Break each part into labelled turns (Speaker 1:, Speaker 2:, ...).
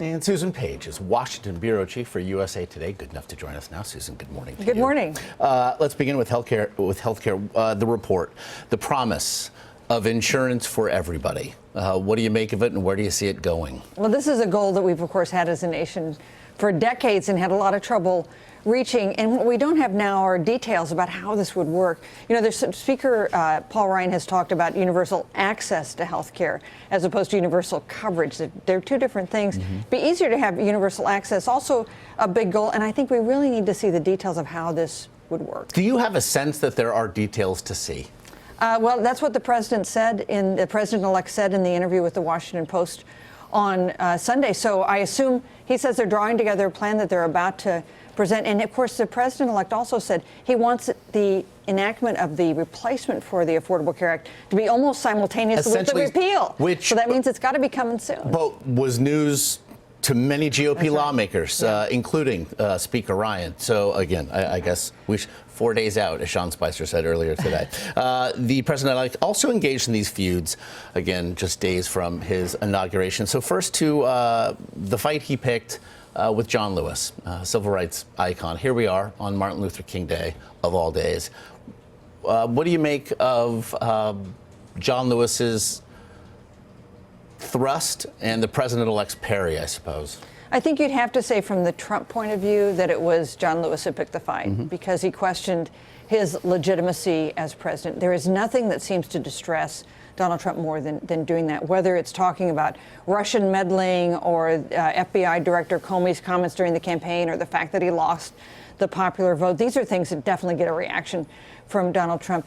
Speaker 1: And Susan Page is Washington Bureau Chief for USA Today. Good enough to join us now. Susan, good morning to you.
Speaker 2: Good morning.
Speaker 1: Let's begin with healthcare. The report, the promise of insurance for everybody. What do you make of it, and where do you see it going? Well,
Speaker 2: this is a goal that we've, of course, had as a nation for decades and had a lot of trouble reaching. And what we don't have now are details about how this would work. You know, there's Speaker Paul Ryan has talked about universal access to health care as opposed to universal coverage. They're two different things. It'd be easier to have universal access, also a big goal. And I think we really need to see the details of how this would work.
Speaker 1: Do you have a sense that there are details to see?
Speaker 2: Well, that's what the president said the president-elect said in the interview with the Washington Post on Sunday. So I assume he says they're drawing together a plan that they're about to present. And of course, the president-elect also said he wants the enactment of the replacement for the Affordable Care Act to be almost simultaneous with the repeal. So that means it's got to be coming soon.
Speaker 1: But was news to many GOP lawmakers, including Speaker Ryan. So again, I guess 4 days out, as Sean Spicer said earlier today. The president-elect also engaged in these feuds, again, just days from his inauguration. So first to the fight he picked with John Lewis, civil rights icon. Here we are on Martin Luther King Day, of all days. What do you make of John Lewis's thrust and the president-elect's parry, I suppose?
Speaker 2: I think you'd have to say from the Trump point of view that it was John Lewis who picked the fight because he questioned his legitimacy as president. There is nothing that seems to distress Donald Trump more than doing that, whether it's talking about Russian meddling or FBI Director Comey's comments during the campaign or the fact that he lost the popular vote. These are things that definitely get a reaction from Donald Trump.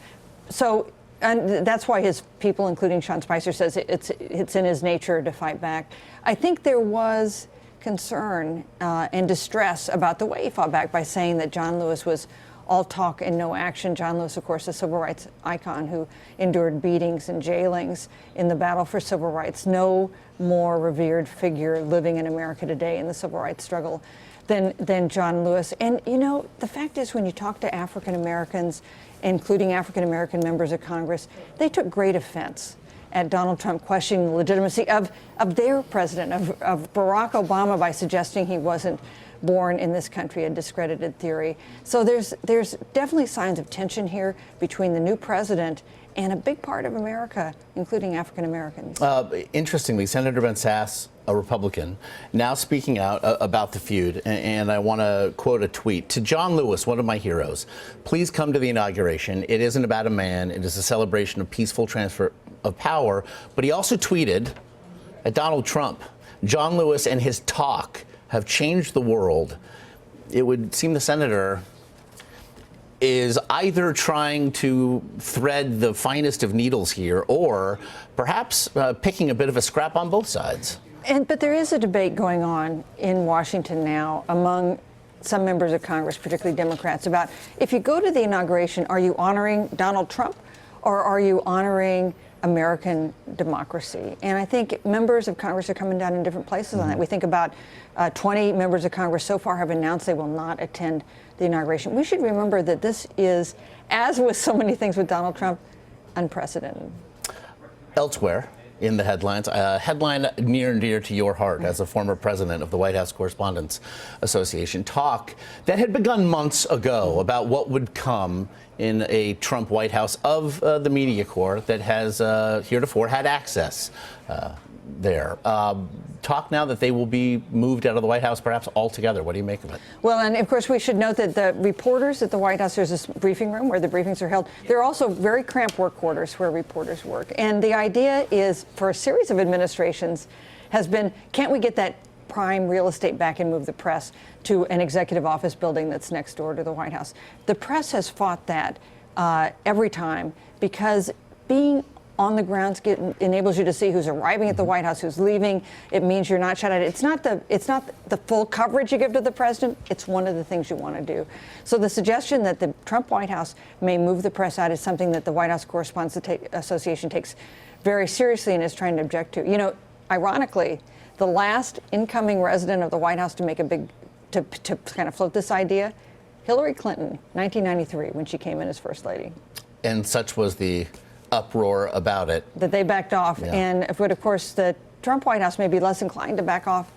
Speaker 2: So, and that's why his people, including Sean Spicer, says it's in his nature to fight back. I think there was concern and distress about the way he fought back by saying that John Lewis was all talk and no action. John Lewis, of course, a civil rights icon who endured beatings and jailings in the battle for civil rights. No more revered figure living in America today in the civil rights struggle than John Lewis. And, you know, the fact is when you talk to African Americans, including African American members of Congress, they took great offense at Donald Trump questioning the legitimacy of their president, of Barack Obama, by suggesting he wasn't born in this country, a discredited theory. So there's definitely signs of tension here between the new president and a big part of America, including African Americans.
Speaker 1: Interestingly, Senator Ben Sasse, a Republican, now speaking out about the feud, and I want to quote a tweet. To John Lewis, one of my heroes, please come to the inauguration. It isn't about a man. It is a celebration of peaceful transfer of power. But he also tweeted at Donald Trump, John Lewis and his talk have changed the world. It would seem the senator is either trying to thread the finest of needles here or perhaps picking a bit of a scrap on both sides.
Speaker 2: But there is a debate going on in Washington now among some members of Congress, particularly Democrats, about if you go to the inauguration, are you honoring Donald Trump or are you honoring American democracy? And I think members of Congress are coming down in different places on that. We think about 20 members of Congress so far have announced they will not attend the inauguration. We should remember that this is, as with so many things with Donald Trump, unprecedented.
Speaker 1: Elsewhere in the headlines, a headline near and dear to your heart as a former president of the White House Correspondents Association, talk that had begun months ago about what would come in a Trump White House of the media corps that has heretofore had access there. Talk now that they will be moved out of the White House perhaps altogether. What do you make of it?
Speaker 2: Well, and of course we should note that the reporters at the White House, there's this briefing room where the briefings are held. There are also very cramped work quarters where reporters work. And the idea is, for a series of administrations, has been, can't we get that prime real estate back and move the press to an executive office building that's next door to the White House? The press has fought that every time because being on the grounds enables you to see who's arriving at the White House, who's leaving. It means you're not shut out. It's not the full coverage you give to the president. It's one of the things you want to do. So the suggestion that the Trump White House may move the press out is something that the White House Correspondents Association takes very seriously and is trying to object to. You know, ironically, the last incoming resident of the White House to make to kind of float this idea, Hillary Clinton, 1993, when she came in as First Lady.
Speaker 1: And such was the uproar about it.
Speaker 2: That they backed off. Yeah. But of course, the Trump White House may be less inclined to back off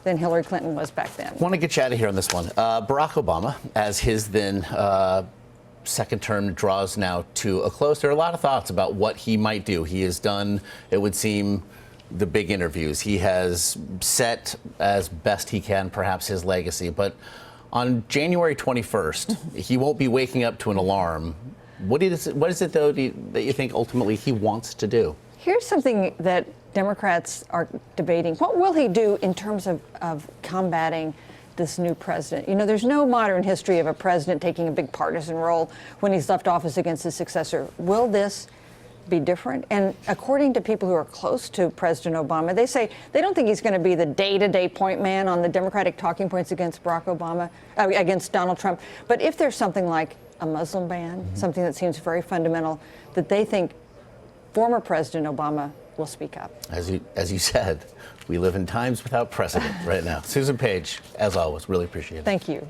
Speaker 2: than Hillary Clinton was back then.
Speaker 1: I want to get you out of here on this one. Barack Obama, as his then second term draws now to a close, there are a lot of thoughts about what he might do. He has done, it would seem, the big interviews. He has set as best he can, perhaps, his legacy. But on January 21st, he won't be waking up to an alarm. What is it, though, that you think ultimately he wants to do?
Speaker 2: Here's something that Democrats are debating. What will he do in terms of combating this new president? You know, there's no modern history of a president taking a big partisan role when he's left office against his successor. Will this be different? And according to people who are close to President Obama, they say they don't think he's going to be the day-to-day point man on the Democratic talking points against against Donald Trump. But if there's something like a Muslim ban, something that seems very fundamental, that they think former President Obama will speak up.
Speaker 1: As you said, we live in times without precedent right now. Susan Page, as always, really appreciate it.
Speaker 2: Thank you.